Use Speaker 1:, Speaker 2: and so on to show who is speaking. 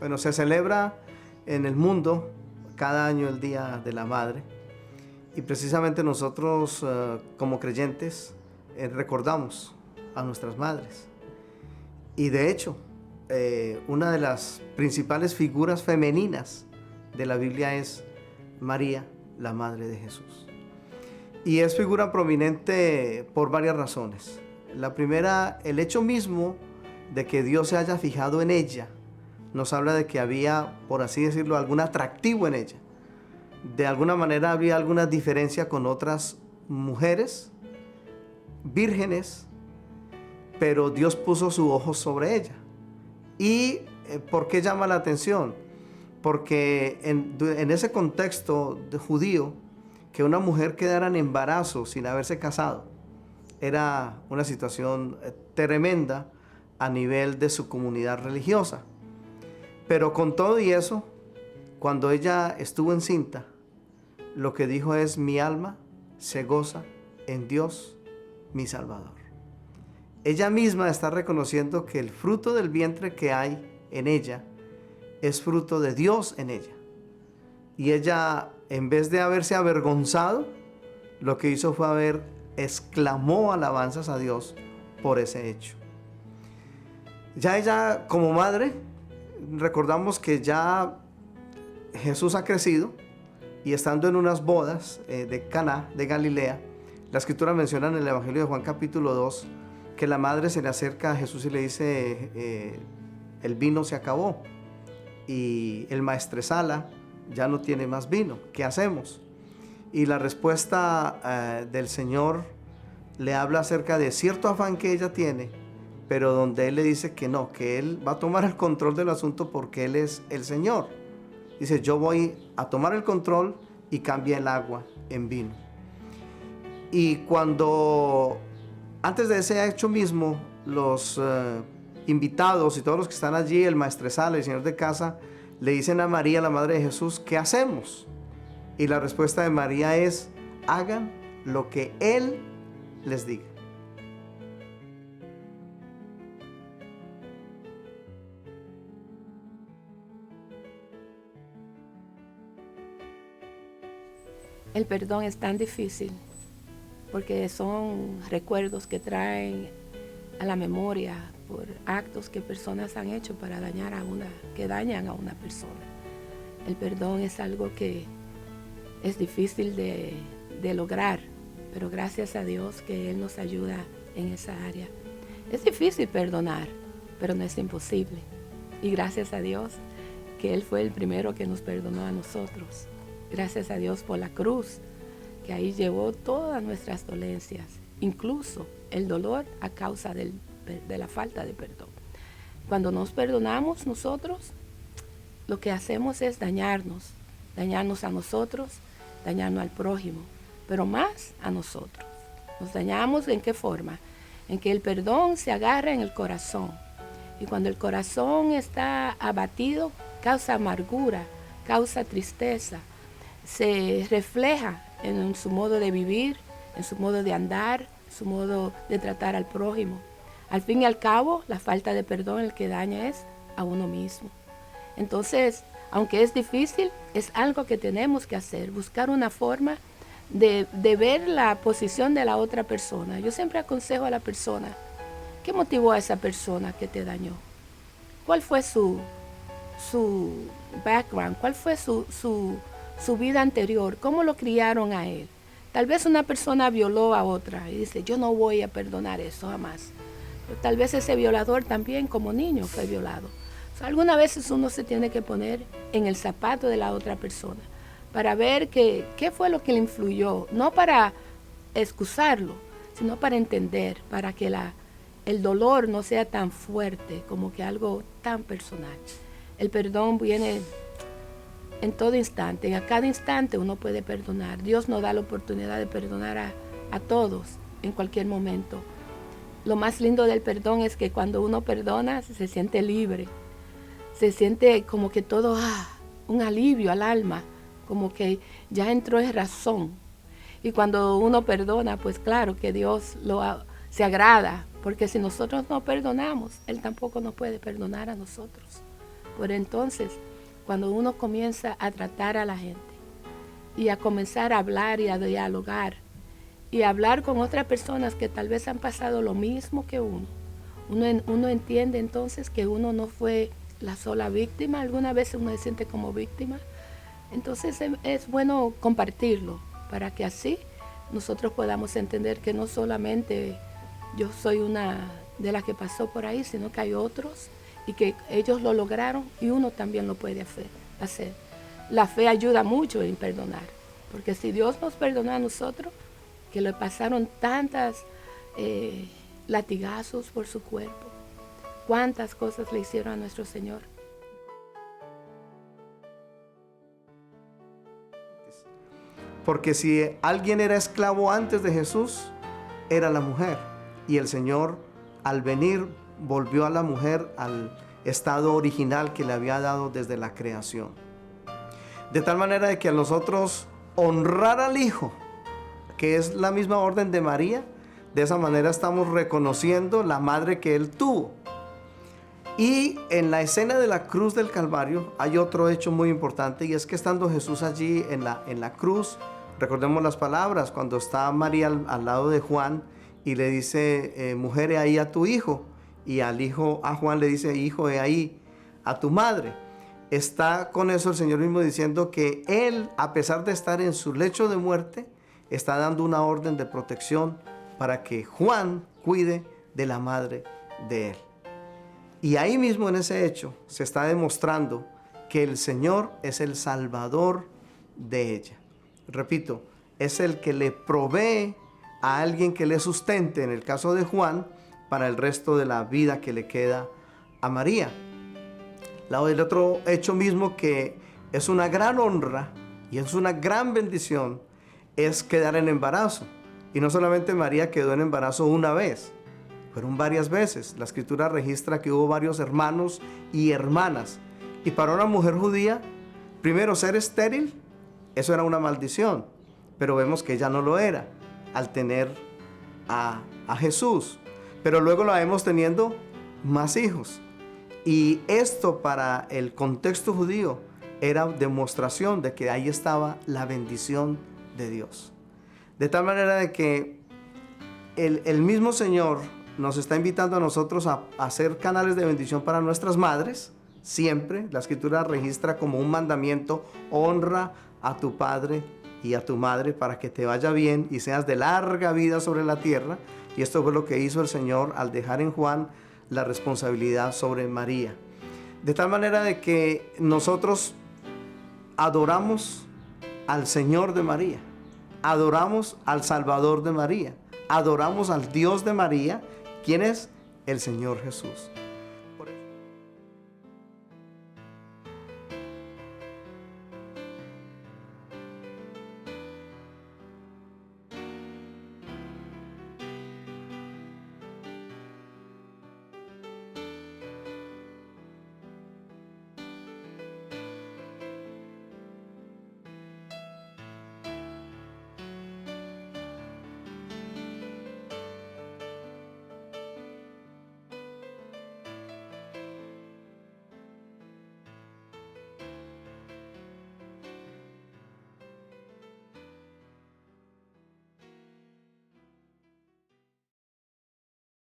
Speaker 1: Bueno, se celebra en el mundo cada año el Día de la Madre y precisamente nosotros como creyentes recordamos a nuestras madres. Y de hecho, una de las principales figuras femeninas de la Biblia es María, la Madre de Jesús. Y es figura prominente por varias razones. La primera, el hecho mismo de que Dios se haya fijado en ella, nos habla de que había, por así decirlo, algún atractivo en ella. De alguna manera había alguna diferencia con otras mujeres vírgenes, pero Dios puso su ojo sobre ella. ¿Y por qué llama la atención? Porque en ese contexto de judío, que una mujer quedara en embarazo sin haberse casado, era una situación tremenda a nivel de su comunidad religiosa. Pero con todo y eso, cuando ella estuvo encinta, lo que dijo es: mi alma se goza en Dios, mi Salvador. Ella misma está reconociendo que el fruto del vientre que hay en ella es fruto de Dios en ella. Y ella, en vez de haberse avergonzado, lo que hizo fue exclamó alabanzas a Dios por ese hecho. Ya ella, como madre, recordamos que ya Jesús ha crecido y estando en unas bodas de Caná de Galilea, la escritura menciona en el Evangelio de Juan capítulo 2 que la madre se le acerca a Jesús y le dice: el vino se acabó y el maestresala ya no tiene más vino, ¿qué hacemos? Y la respuesta del Señor le habla acerca de cierto afán que ella tiene, pero donde Él le dice que no, que Él va a tomar el control del asunto porque Él es el Señor. Dice: yo voy a tomar el control y cambia el agua en vino. Y cuando, antes de ese hecho mismo, los invitados y todos los que están allí, el maestresala, el señor de casa, le dicen a María, la madre de Jesús: ¿qué hacemos? Y la respuesta de María es: hagan lo que Él les diga.
Speaker 2: El perdón es tan difícil porque son recuerdos que traen a la memoria por actos que personas han hecho para que dañan a una persona. El perdón es algo que es difícil de lograr, pero gracias a Dios que Él nos ayuda en esa área. Es difícil perdonar, pero no es imposible. Y gracias a Dios que Él fue el primero que nos perdonó a nosotros. Gracias a Dios por la cruz, que ahí llevó todas nuestras dolencias, incluso el dolor a causa de la falta de perdón. Cuando nos perdonamos nosotros, lo que hacemos es dañarnos a nosotros, dañarnos al prójimo, pero más a nosotros. Nos dañamos ¿en qué forma? En que el perdón se agarra en el corazón. Y cuando el corazón está abatido, causa amargura, causa tristeza. Se refleja en su modo de vivir, en su modo de andar, en su modo de tratar al prójimo. Al fin y al cabo, la falta de perdón el que daña es a uno mismo. Entonces, aunque es difícil, es algo que tenemos que hacer, buscar una forma de ver la posición de la otra persona. Yo siempre aconsejo a la persona: ¿qué motivó a esa persona que te dañó? ¿Cuál fue su background? ¿Cuál fue su vida anterior? ¿Cómo lo criaron a él? Tal vez una persona violó a otra y dice: yo no voy a perdonar eso jamás. Pero tal vez ese violador también como niño fue violado. O sea, algunas veces uno se tiene que poner en el zapato de la otra persona para ver qué fue lo que le influyó, no para excusarlo, sino para entender, para que el dolor no sea tan fuerte como que algo tan personal. El perdón viene en todo instante, a cada instante uno puede perdonar. Dios nos da la oportunidad de perdonar a todos en cualquier momento. Lo más lindo del perdón es que cuando uno perdona se siente libre, se siente como que todo, un alivio al alma, como que ya entró en razón. Y cuando uno perdona, pues claro que Dios se agrada, porque si nosotros no perdonamos, Él tampoco nos puede perdonar a nosotros. Por entonces, cuando uno comienza a tratar a la gente y a comenzar a hablar y a dialogar y a hablar con otras personas que tal vez han pasado lo mismo que uno entiende entonces que uno no fue la sola víctima. Algunas veces uno se siente como víctima. Entonces es bueno compartirlo para que así nosotros podamos entender que no solamente yo soy una de las que pasó por ahí, sino que hay otros y que ellos lo lograron y uno también lo puede hacer. La fe ayuda mucho en perdonar, porque si Dios nos perdona a nosotros, que le pasaron tantas latigazos por su cuerpo, cuántas cosas le hicieron a nuestro Señor.
Speaker 1: Porque si alguien era esclavo antes de Jesús, era la mujer. Y el Señor, al venir, volvió a la mujer al estado original que le había dado desde la creación. De tal manera de que a nosotros honrar al Hijo, que es la misma orden de María, de esa manera estamos reconociendo la madre que Él tuvo. Y en la escena de la cruz del Calvario hay otro hecho muy importante, y es que estando Jesús allí en la cruz, recordemos las palabras cuando está María al lado de Juan y le dice, mujer, he ahí a tu hijo, y a Juan le dice, hijo, he ahí a tu madre. Está con eso el Señor mismo diciendo que Él, a pesar de estar en su lecho de muerte, está dando una orden de protección para que Juan cuide de la madre de Él. Y ahí mismo en ese hecho se está demostrando que el Señor es el Salvador de ella. Repito, es el que le provee a alguien que le sustente, en el caso de Juan, para el resto de la vida que le queda a María. El otro hecho mismo que es una gran honra y es una gran bendición es quedar en embarazo. Y no solamente María quedó en embarazo una vez, fueron varias veces. La Escritura registra que hubo varios hermanos y hermanas. Y para una mujer judía, primero ser estéril, eso era una maldición. Pero vemos que ella no lo era al tener a Jesús. Pero luego la vemos teniendo más hijos. Y esto para el contexto judío era demostración de que ahí estaba la bendición de Dios. De tal manera de que el mismo Señor nos está invitando a nosotros a hacer canales de bendición para nuestras madres. Siempre la Escritura registra como un mandamiento: honra a tu padre y a tu madre para que te vaya bien y seas de larga vida sobre la tierra. Y esto fue lo que hizo el Señor al dejar en Juan la responsabilidad sobre María. De tal manera de que nosotros adoramos al Señor de María, adoramos al Salvador de María, adoramos al Dios de María, quien es el Señor Jesús.